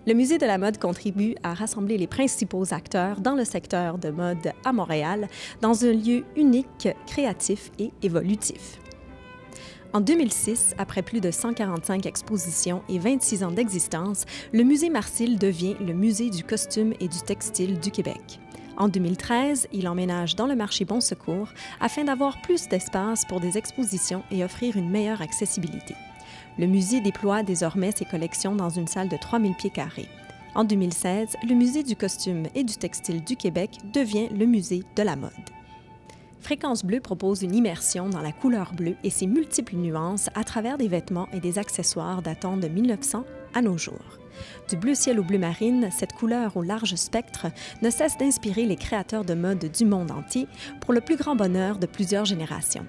Le Musée de la mode contribue à rassembler les principaux acteurs dans le secteur de mode à Montréal dans un lieu unique, créatif et évolutif. En 2006, après plus de 145 expositions et 26 ans d'existence, le Musée Marcil devient le Musée du costume et du textile du Québec. En 2013, il emménage dans le marché Bon Secours afin d'avoir plus d'espace pour des expositions et offrir une meilleure accessibilité. Le musée déploie désormais ses collections dans une salle de 3000 pieds carrés. En 2016, le Musée du costume et du textile du Québec devient le Musée de la mode. Fréquence Bleue propose une immersion dans la couleur bleue et ses multiples nuances à travers des vêtements et des accessoires datant de 1900 à nos jours. Du bleu ciel au bleu marine, cette couleur au large spectre ne cesse d'inspirer les créateurs de mode du monde entier pour le plus grand bonheur de plusieurs générations.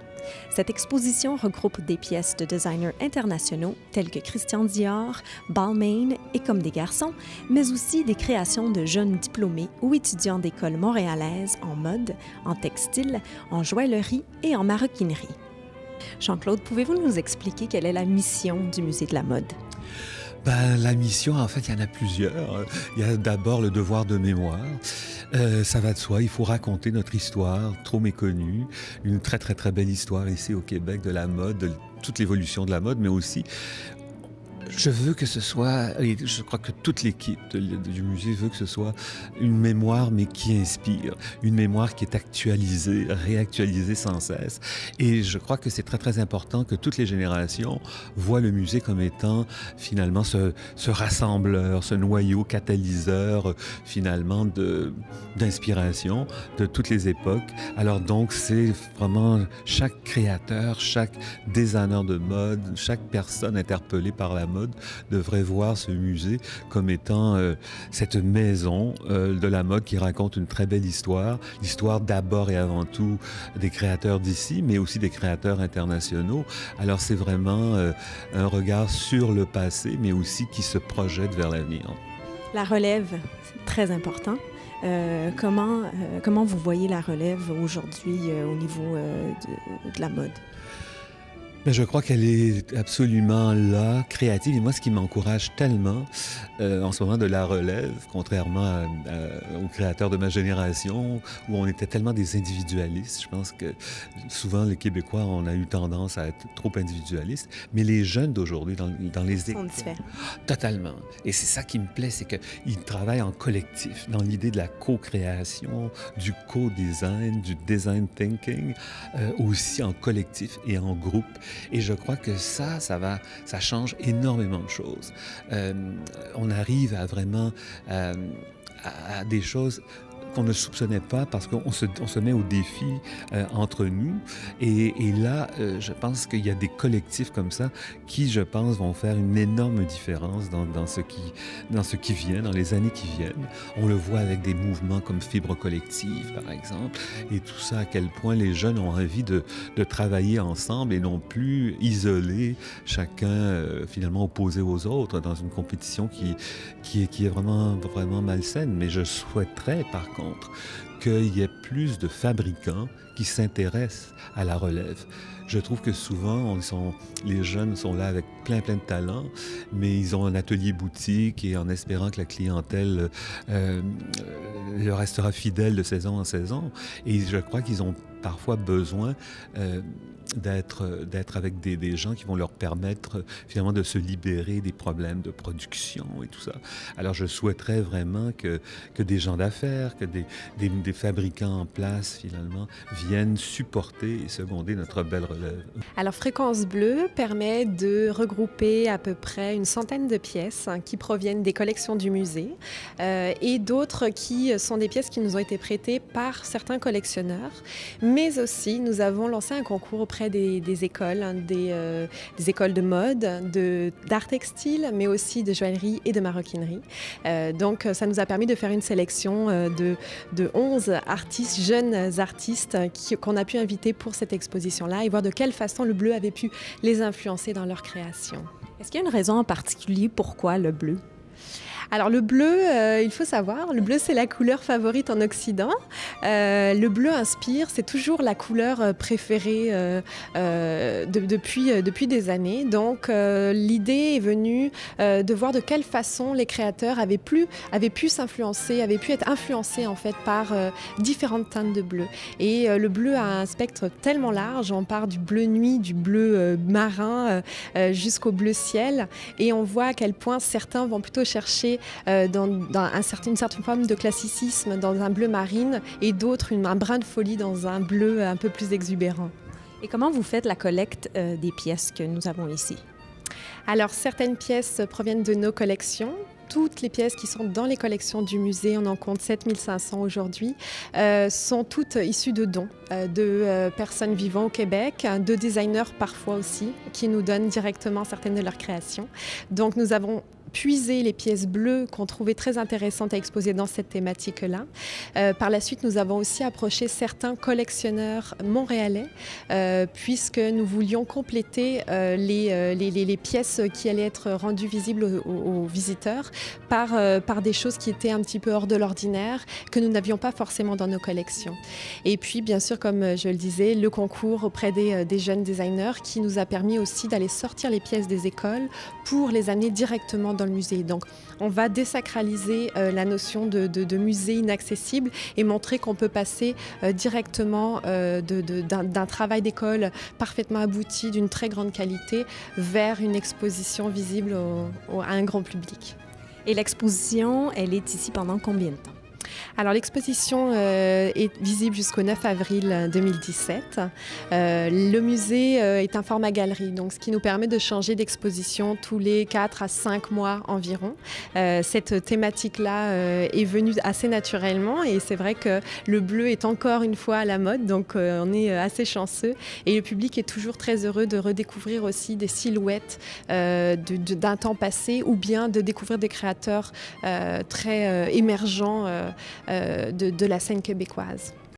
Cette exposition regroupe des pièces de designers internationaux tels que Christian Dior, Balmain et Comme des garçons, mais aussi des créations de jeunes diplômés ou étudiants d'écoles montréalaises en mode, en textile, en joaillerie et en maroquinerie. Jean-Claude, pouvez-vous nous expliquer quelle est la mission du Musée de la mode? La mission, en fait, il y en a plusieurs. Il y a d'abord le devoir de mémoire. Ça va de soi, il faut raconter notre histoire, trop méconnue. Une très, très, très belle histoire ici au Québec de la mode, de toute l'évolution de la mode, mais aussi... Je veux que ce soit, et je crois que toute l'équipe du musée veut que ce soit une mémoire, mais qui inspire, une mémoire qui est actualisée, réactualisée sans cesse. Et je crois que c'est très, très important que toutes les générations voient le musée comme étant finalement ce rassembleur, ce noyau catalyseur finalement d'inspiration de toutes les époques. Alors donc, c'est vraiment chaque créateur, chaque designer de mode, chaque personne interpellée par la mode devrait voir ce musée comme étant cette maison de la mode qui raconte une très belle histoire. L'histoire d'abord et avant tout des créateurs d'ici, mais aussi des créateurs internationaux. Alors c'est vraiment un regard sur le passé, mais aussi qui se projette vers l'avenir. La relève, c'est très important. Comment vous voyez la relève aujourd'hui au niveau de la mode? Je crois qu'elle est absolument là, créative. Et moi, ce qui m'encourage tellement en ce moment de la relève, contrairement aux créateurs de ma génération, où on était tellement des individualistes. Je pense que souvent, les Québécois, on a eu tendance à être trop individualistes. Mais les jeunes d'aujourd'hui, dans les écoles... sont différents. Totalement. Et c'est ça qui me plaît, c'est qu'ils travaillent en collectif, dans l'idée de la co-création, du co-design, du design thinking, aussi en collectif et en groupe. Et je crois que ça change énormément de choses. On arrive à vraiment à des choses qu'on ne soupçonnait pas parce qu'on se met au défi entre nous. Et là, je pense qu'il y a des collectifs comme ça qui, je pense, vont faire une énorme différence dans ce qui vient, dans les années qui viennent. On le voit avec des mouvements comme Fibre collective, par exemple, et tout ça, à quel point les jeunes ont envie de travailler ensemble et non plus isolés, chacun finalement opposé aux autres dans une compétition qui est vraiment, vraiment malsaine. Mais je souhaiterais, par contre, qu'il y ait plus de fabricants qui s'intéressent à la relève. Je trouve que souvent, les jeunes sont là avec plein de talents, mais ils ont un atelier boutique et en espérant que la clientèle leur restera fidèle de saison en saison. Et je crois qu'ils ont parfois besoin d'être avec des gens qui vont leur permettre finalement de se libérer des problèmes de production et tout ça. Alors je souhaiterais vraiment que des gens d'affaires, que des fabricants en place finalement viennent supporter et seconder notre belle relève. Alors Fréquence Bleue permet de regrouper à peu près une centaine de pièces qui proviennent des collections du musée et d'autres qui sont des pièces qui nous ont été prêtées par certains collectionneurs. Mais aussi, nous avons lancé un concours auprès des écoles, des écoles de mode, d'art textile, mais aussi de joaillerie et de maroquinerie. Donc, ça nous a permis de faire une sélection de 11 artistes, jeunes artistes qu'on a pu inviter pour cette exposition-là et voir de quelle façon le bleu avait pu les influencer dans leur création. Est-ce qu'il y a une raison en particulier pourquoi le bleu? Alors le bleu, il faut savoir, le bleu c'est la couleur favorite en Occident. Le bleu inspire, c'est toujours la couleur préférée depuis des années. Donc l'idée est venue de voir de quelle façon les créateurs avaient pu être influencés en fait par différentes teintes de bleu. Et le bleu a un spectre tellement large, on part du bleu nuit, du bleu marin jusqu'au bleu ciel, et on voit à quel point certains vont plutôt chercher dans une certaine forme de classicisme dans un bleu marine et d'autres un brin de folie dans un bleu un peu plus exubérant. Et comment vous faites la collecte des pièces que nous avons ici? Alors, certaines pièces proviennent de nos collections. Toutes les pièces qui sont dans les collections du musée, on en compte 7500 aujourd'hui, sont toutes issues de dons de personnes vivant au Québec, de designers parfois aussi, qui nous donnent directement certaines de leurs créations. Donc nous avons puiser les pièces bleues qu'on trouvait très intéressantes à exposer dans cette thématique-là. Par la suite, nous avons aussi approché certains collectionneurs montréalais puisque nous voulions compléter les pièces qui allaient être rendues visibles aux visiteurs par des choses qui étaient un petit peu hors de l'ordinaire, que nous n'avions pas forcément dans nos collections. Et puis, bien sûr, comme je le disais, le concours auprès des jeunes designers qui nous a permis aussi d'aller sortir les pièces des écoles pour les amener directement dans le musée. Donc, on va désacraliser la notion de musée inaccessible et montrer qu'on peut passer directement d'un travail d'école parfaitement abouti, d'une très grande qualité, vers une exposition visible à un grand public. Et l'exposition, elle est ici pendant combien de temps? Alors l'exposition est visible jusqu'au 9 avril 2017. Le musée est un format galerie, donc ce qui nous permet de changer d'exposition tous les 4 à 5 mois environ. Cette thématique-là est venue assez naturellement et c'est vrai que le bleu est encore une fois à la mode, donc on est assez chanceux et le public est toujours très heureux de redécouvrir aussi des silhouettes d'un temps passé ou bien de découvrir des créateurs très émergents de la scène québécoise.